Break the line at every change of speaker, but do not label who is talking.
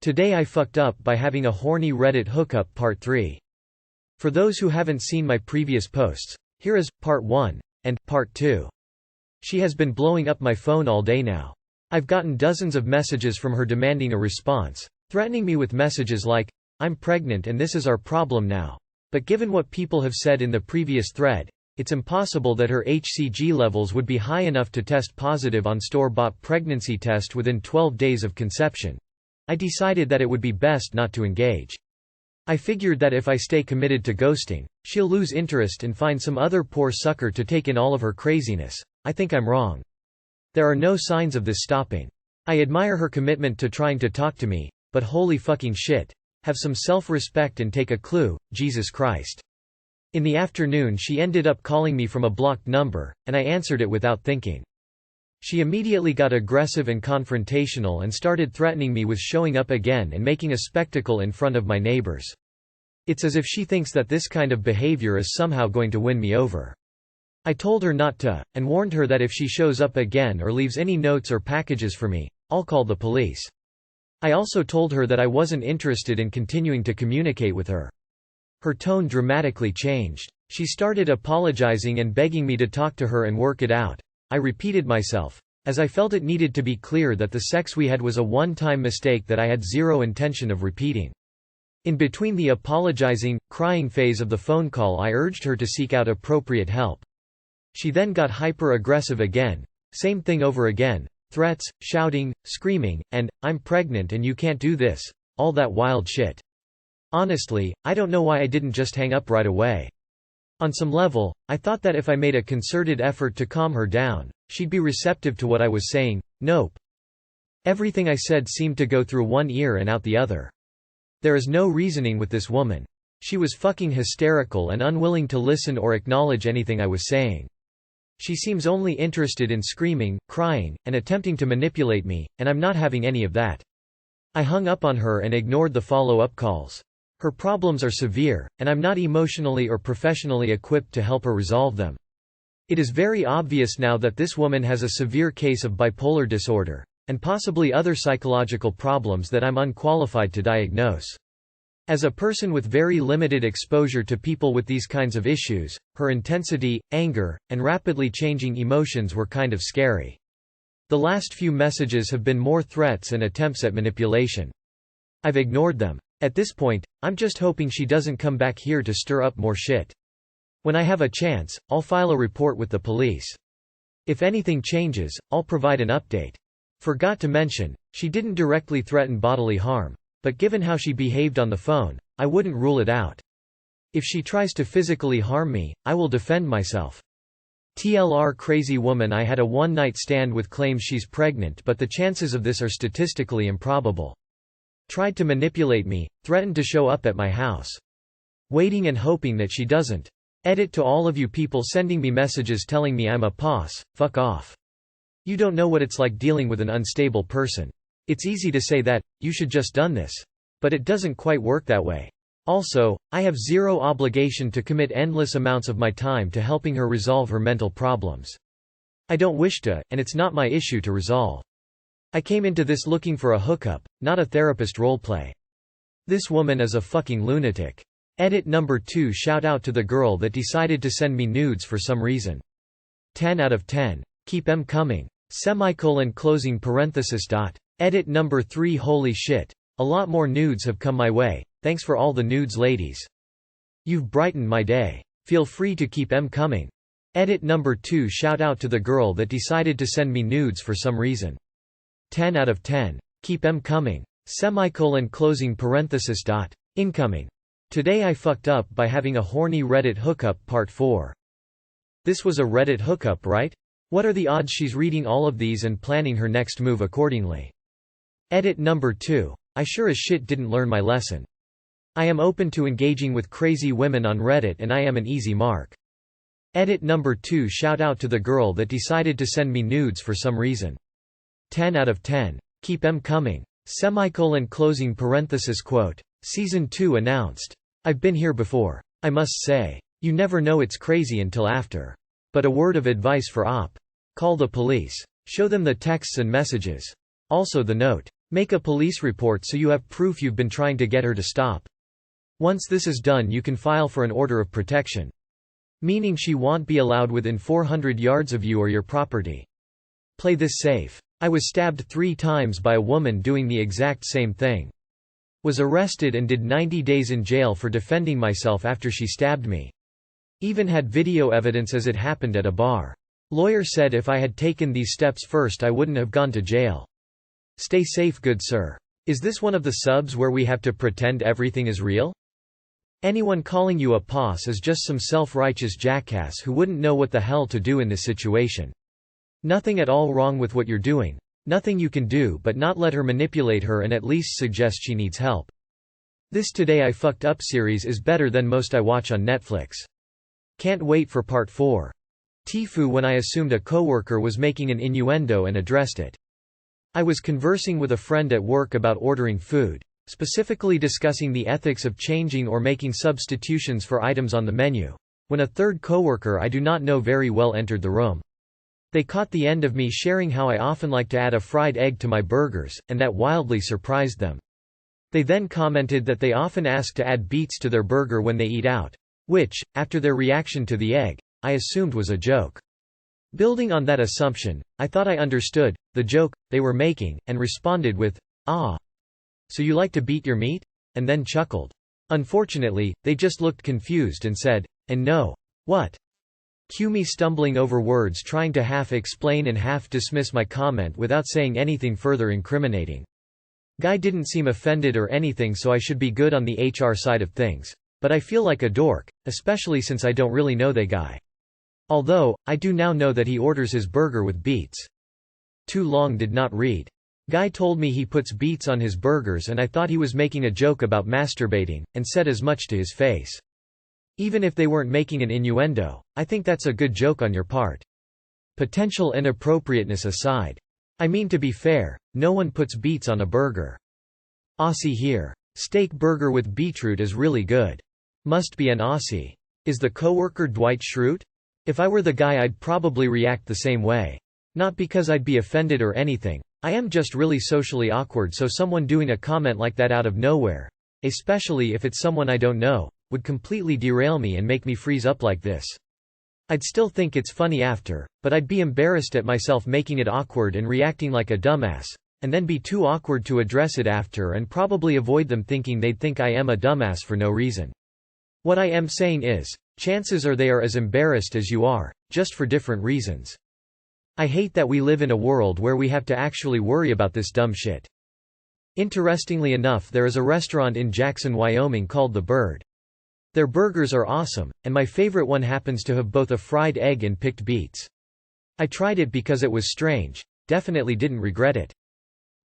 Today I fucked up by having a horny Reddit hookup Part 3. For those who haven't seen my previous posts, here is Part 1 and Part 2. She has been blowing up my phone all day now. I've gotten dozens of messages from her demanding a response, threatening me with messages like, "I'm pregnant and this is our problem now." But given what people have said in the previous thread, it's impossible that her HCG levels would be high enough to test positive on store-bought pregnancy test within 12 days of conception. I decided that it would be best not to engage. I figured that if I stay committed to ghosting, she'll lose interest and find some other poor sucker to take in all of her craziness. I think I'm wrong. There are no signs of this stopping. I admire her commitment to trying to talk to me, but holy fucking shit. Have some self-respect and take a clue, Jesus Christ. In the afternoon she ended up calling me from a blocked number, and I answered it without thinking. She immediately got aggressive and confrontational and started threatening me with showing up again and making a spectacle in front of my neighbors. It's as if she thinks that this kind of behavior is somehow going to win me over. I told her not to, and warned her that if she shows up again or leaves any notes or packages for me, I'll call the police. I also told her that I wasn't interested in continuing to communicate with her. Her tone dramatically changed. She started apologizing and begging me to talk to her and work it out. I repeated myself, as I felt it needed to be clear that the sex we had was a one-time mistake that I had zero intention of repeating. In between the apologizing, crying phase of the phone call, I urged her to seek out appropriate help. She then got hyper-aggressive again, same thing over again, threats, shouting, screaming, and, "I'm pregnant and you can't do this," all that wild shit. Honestly, I don't know why I didn't just hang up right away. On some level, I thought that if I made a concerted effort to calm her down, she'd be receptive to what I was saying. Nope. Everything I said seemed to go through one ear and out the other. There is no reasoning with this woman. She was fucking hysterical and unwilling to listen or acknowledge anything I was saying. She seems only interested in screaming, crying, and attempting to manipulate me, and I'm not having any of that. I hung up on her and ignored the follow-up calls. Her problems are severe, and I'm not emotionally or professionally equipped to help her resolve them. It is very obvious now that this woman has a severe case of bipolar disorder, and possibly other psychological problems that I'm unqualified to diagnose. As a person with very limited exposure to people with these kinds of issues, her intensity, anger, and rapidly changing emotions were kind of scary. The last few messages have been more threats and attempts at manipulation. I've ignored them. At this point, I'm just hoping she doesn't come back here to stir up more shit. When I have a chance, I'll file a report with the police. If anything changes, I'll provide an update. Forgot to mention, she didn't directly threaten bodily harm, but given how she behaved on the phone, I wouldn't rule it out. If she tries to physically harm me, I will defend myself. TLR crazy woman I had a one-night stand with claims she's pregnant, but the chances of this are statistically improbable. Tried to manipulate me, threatened to show up at my house. Waiting and hoping that she doesn't. Edit to all of you people sending me messages telling me I'm a POS, fuck off. You don't know what it's like dealing with an unstable person. It's easy to say that, you should just done this. But it doesn't quite work that way. Also, I have zero obligation to commit endless amounts of my time to helping her resolve her mental problems. I don't wish to, and it's not my issue to resolve. I came into this looking for a hookup, not a therapist roleplay. This woman is a fucking lunatic. Edit number 2. Shout out to the girl that decided to send me nudes for some reason. 10 out of 10. Keep 'em coming. Closing parenthesis. Edit number 3. Holy shit. A lot more nudes have come my way, thanks for all the nudes ladies. You've brightened my day. Feel free to keep 'em coming. Edit number 2. Shout out to the girl that decided to send me nudes for some reason. 10 out of 10. Keep 'em coming. Closing parenthesis. Incoming. Today I fucked up by having a horny Reddit hookup Part 4. This was a Reddit hookup, right? What are the odds she's reading all of these and planning her next move accordingly? Edit number 2. I sure as shit didn't learn my lesson. I am open to engaging with crazy women on Reddit and I am an easy mark. Edit number 2. Shout out to the girl that decided to send me nudes for some reason. 10 out of 10. Keep 'em coming. Closing parenthesis. Season 2 announced. I've been here before. I must say. You never know it's crazy until after. But a word of advice for Op. Call the police. Show them the texts and messages. Also the note. Make a police report so you have proof you've been trying to get her to stop. Once this is done, you can file for an order of protection. Meaning she won't be allowed within 400 yards of you or your property. Play this safe. I was stabbed 3 times by a woman doing the exact same thing. Was arrested and did 90 days in jail for defending myself after she stabbed me. Even had video evidence as it happened at a bar. Lawyer said if I had taken these steps first I wouldn't have gone to jail. Stay safe, good sir. Is this one of the subs where we have to pretend everything is real? Anyone calling you a boss is just some self-righteous jackass who wouldn't know what the hell to do in this situation. Nothing at all wrong with what you're doing. Nothing you can do but not let her manipulate her and at least suggest she needs help. This Today I Fucked Up series is better than most I watch on Netflix. Can't wait for part 4. TIFU when I assumed a coworker was making an innuendo and addressed it. I was conversing with a friend at work about ordering food, specifically discussing the ethics of changing or making substitutions for items on the menu, when a third coworker I do not know very well entered the room. They caught the end of me sharing how I often like to add a fried egg to my burgers, and that wildly surprised them. They then commented that they often ask to add beets to their burger when they eat out, which, after their reaction to the egg, I assumed was a joke. Building on that assumption, I thought I understood the joke they were making, and responded with, "Ah. So you like to beat your meat?" and then chuckled. Unfortunately, they just looked confused and said, "And no. What?" Cue me stumbling over words trying to half-explain and half-dismiss my comment without saying anything further incriminating. Guy didn't seem offended or anything, so I should be good on the HR side of things. But I feel like a dork, especially since I don't really know the guy. Although, I do now know that he orders his burger with beets. Too long did not read. Guy told me he puts beets on his burgers and I thought he was making a joke about masturbating, and said as much to his face. Even if they weren't making an innuendo, I think that's a good joke on your part. Potential inappropriateness aside. I mean, to be fair, no one puts beets on a burger. Aussie here. Steak burger with beetroot is really good. Must be an Aussie. Is the coworker Dwight Schrute? If I were the guy I'd probably react the same way. Not because I'd be offended or anything, I am just really socially awkward, so someone doing a comment like that out of nowhere, especially if it's someone I don't know, would completely derail me and make me freeze up like this. I'd still think it's funny after, but I'd be embarrassed at myself making it awkward and reacting like a dumbass, and then be too awkward to address it after and probably avoid them thinking they'd think I am a dumbass for no reason. What I am saying is, chances are they are as embarrassed as you are, just for different reasons. I hate that we live in a world where we have to actually worry about this dumb shit. Interestingly enough, there is a restaurant in Jackson, Wyoming called The Bird. Their burgers are awesome, and my favorite one happens to have both a fried egg and picked beets. I tried it because it was strange. Definitely didn't regret it.